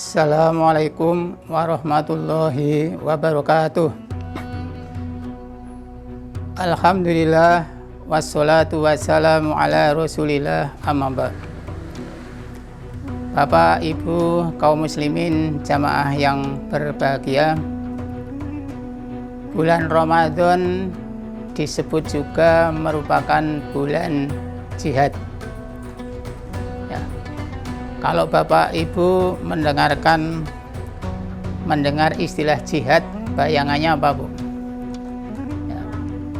Assalamualaikum warahmatullahi wabarakatuh. Alhamdulillah wassalatu wassalamu ala rasulillah, amma ba'd. Bapak Ibu kaum muslimin jamaah yang berbahagia, bulan Ramadan disebut juga merupakan bulan jihad. Kalau Bapak Ibu mendengar istilah jihad, bayangannya apa, Bu?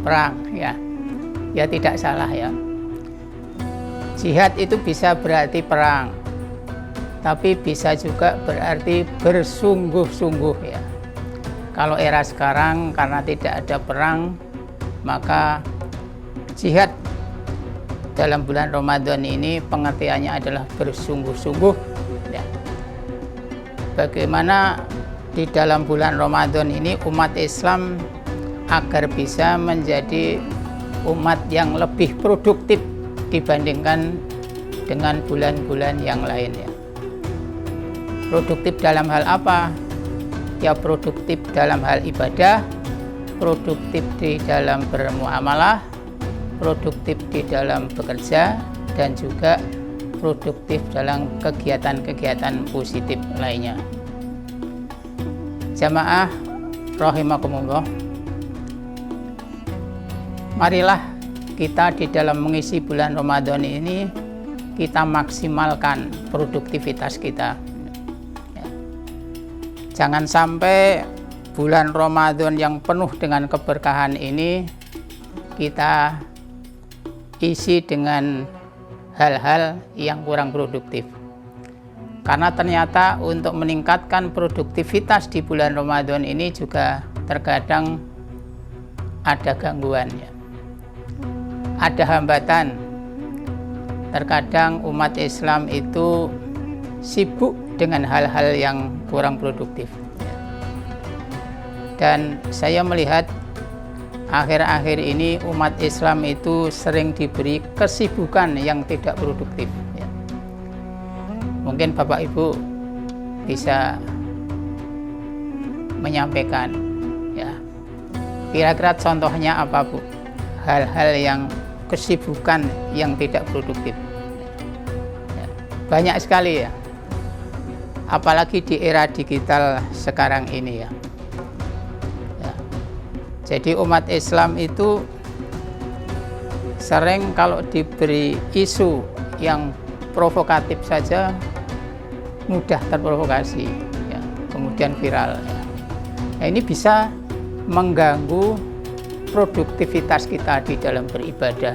Perang, ya. Ya tidak salah, ya. Jihad itu bisa berarti perang, tapi bisa juga berarti bersungguh-sungguh, ya. Kalau era sekarang karena tidak ada perang, maka jihad dalam bulan Ramadan ini pengertiannya adalah bersungguh-sungguh, ya. Bagaimana di dalam bulan Ramadan ini umat Islam agar bisa menjadi umat yang lebih produktif dibandingkan dengan bulan-bulan yang lain, ya. Produktif dalam hal apa? Ya produktif dalam hal ibadah, produktif di dalam bermuamalah, produktif di dalam bekerja, dan juga produktif dalam kegiatan-kegiatan positif lainnya. Jamaah rahimakumullah, marilah kita di dalam mengisi bulan Ramadan ini kita maksimalkan produktivitas kita. Jangan sampai bulan Ramadan yang penuh dengan keberkahan ini kita isi dengan hal-hal yang kurang produktif. Karena ternyata untuk meningkatkan produktivitas di bulan Ramadan ini juga terkadang ada gangguannya, ada hambatan. Terkadang umat Islam itu sibuk dengan hal-hal yang kurang produktif. Dan saya melihat akhir-akhir ini umat Islam itu sering diberi kesibukan yang tidak produktif, ya. Mungkin Bapak Ibu bisa menyampaikan, ya, kira-kira contohnya apa, Bu? Hal-hal yang kesibukan yang tidak produktif, ya. Banyak sekali, ya. Apalagi di era digital sekarang ini, ya. Jadi umat Islam itu sering kalau diberi isu yang provokatif saja mudah terprovokasi, ya, kemudian viral, ya. Nah, ini bisa mengganggu produktivitas kita di dalam beribadah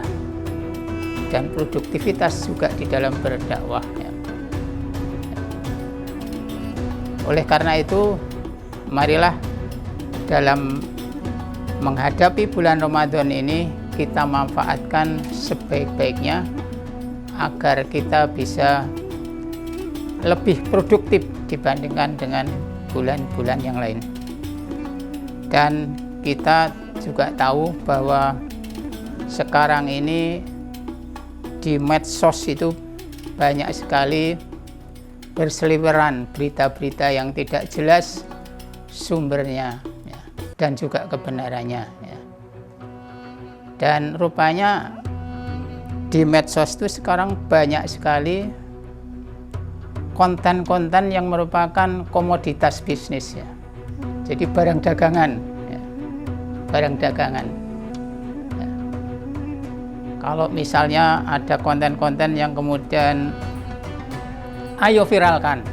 dan produktivitas juga di dalam berdakwah, ya. Oleh karena itu, marilah dalam menghadapi bulan Ramadan ini kita manfaatkan sebaik-baiknya agar kita bisa lebih produktif dibandingkan dengan bulan-bulan yang lain. Dan kita juga tahu bahwa sekarang ini di medsos itu banyak sekali berseliweran berita-berita yang tidak jelas sumbernya dan juga kebenarannya, ya. Dan rupanya di medsos itu sekarang banyak sekali konten-konten yang merupakan komoditas bisnis, ya. Jadi barang dagangan, ya. Barang dagangan, ya. Kalau misalnya ada konten-konten yang kemudian ayo viralkan,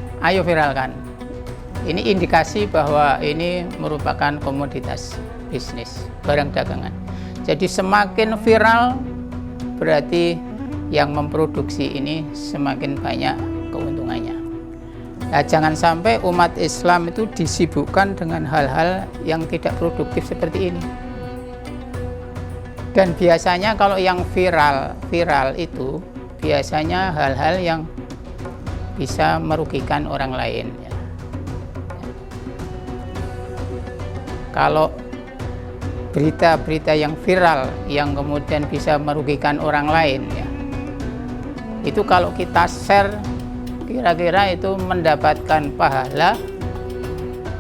ini indikasi bahwa ini merupakan komoditas bisnis, barang dagangan. Jadi semakin viral berarti yang memproduksi ini semakin banyak keuntungannya. Nah, jangan sampai umat Islam itu disibukkan dengan hal-hal yang tidak produktif seperti ini. Dan biasanya kalau yang viral itu biasanya hal-hal yang bisa merugikan orang lain, ya. Kalau berita-berita yang viral yang kemudian bisa merugikan orang lain, ya, itu kalau kita share kira-kira itu mendapatkan pahala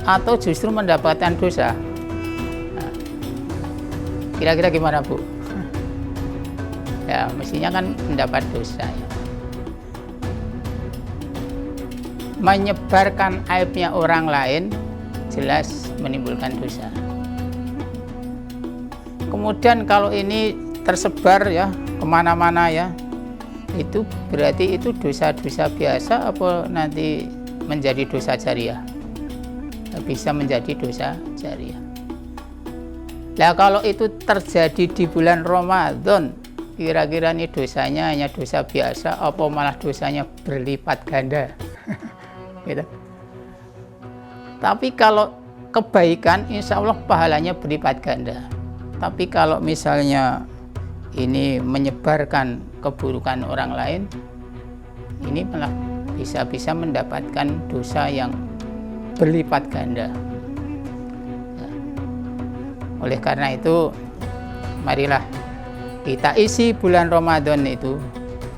atau justru mendapatkan dosa? Nah, kira-kira gimana, Bu? Ya, mestinya kan mendapat dosa ya. Menyebarkan aibnya orang lain jelas menimbulkan dosa. Kemudian kalau ini tersebar ya kemana-mana ya, itu berarti itu dosa-dosa biasa apa nanti menjadi dosa jariah? Bisa menjadi dosa jariah. Nah kalau itu terjadi di bulan Ramadan, kira-kira ini dosanya hanya dosa biasa apa malah dosanya berlipat ganda? Gitu. Tapi kalau kebaikan insya Allah pahalanya berlipat ganda. Tapi kalau misalnya ini menyebarkan keburukan orang lain, ini malah bisa-bisa mendapatkan dosa yang berlipat ganda. Ya. Oleh karena itu, marilah kita isi bulan Ramadan itu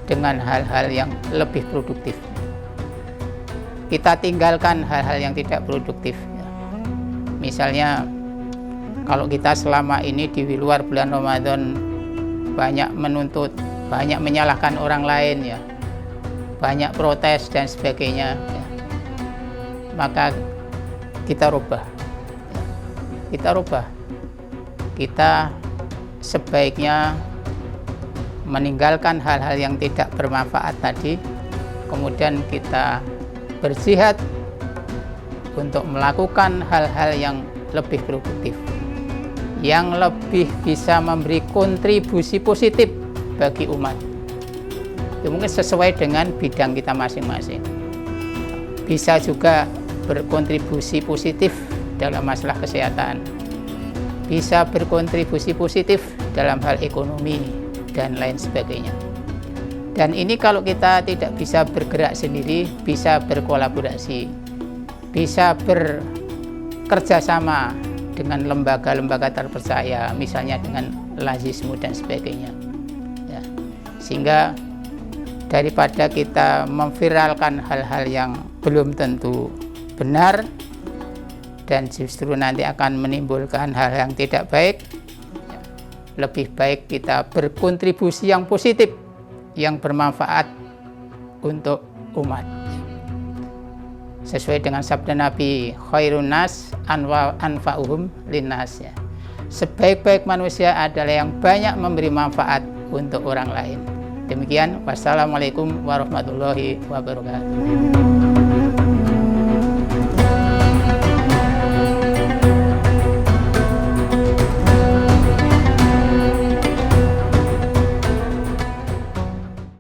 dengan hal-hal yang lebih produktif. Kita tinggalkan hal-hal yang tidak produktif. Ya. Misalnya, kalau kita selama ini di luar bulan Ramadan banyak menuntut, banyak menyalahkan orang lain ya, banyak protes dan sebagainya ya, maka kita rubah ya. Kita sebaiknya meninggalkan hal-hal yang tidak bermanfaat tadi, kemudian kita berjihad untuk melakukan hal-hal yang lebih produktif, yang lebih bisa memberi kontribusi positif bagi umat. Itu mungkin sesuai dengan bidang kita masing-masing. Bisa juga berkontribusi positif dalam masalah kesehatan, bisa berkontribusi positif dalam hal ekonomi dan lain sebagainya. Dan ini kalau kita tidak bisa bergerak sendiri, bisa berkolaborasi, bisa bekerjasama dengan lembaga-lembaga terpercaya, misalnya dengan Lazismu dan sebagainya ya. Sehingga daripada kita memviralkan hal-hal yang belum tentu benar dan justru nanti akan menimbulkan hal yang tidak baik ya, lebih baik kita berkontribusi yang positif, yang bermanfaat untuk umat. Sesuai dengan sabda Nabi, khairun nas anfa'uhum linnas ya. Sebaik-baik manusia adalah yang banyak memberi manfaat untuk orang lain. Demikian, wassalamualaikum warahmatullahi wabarakatuh.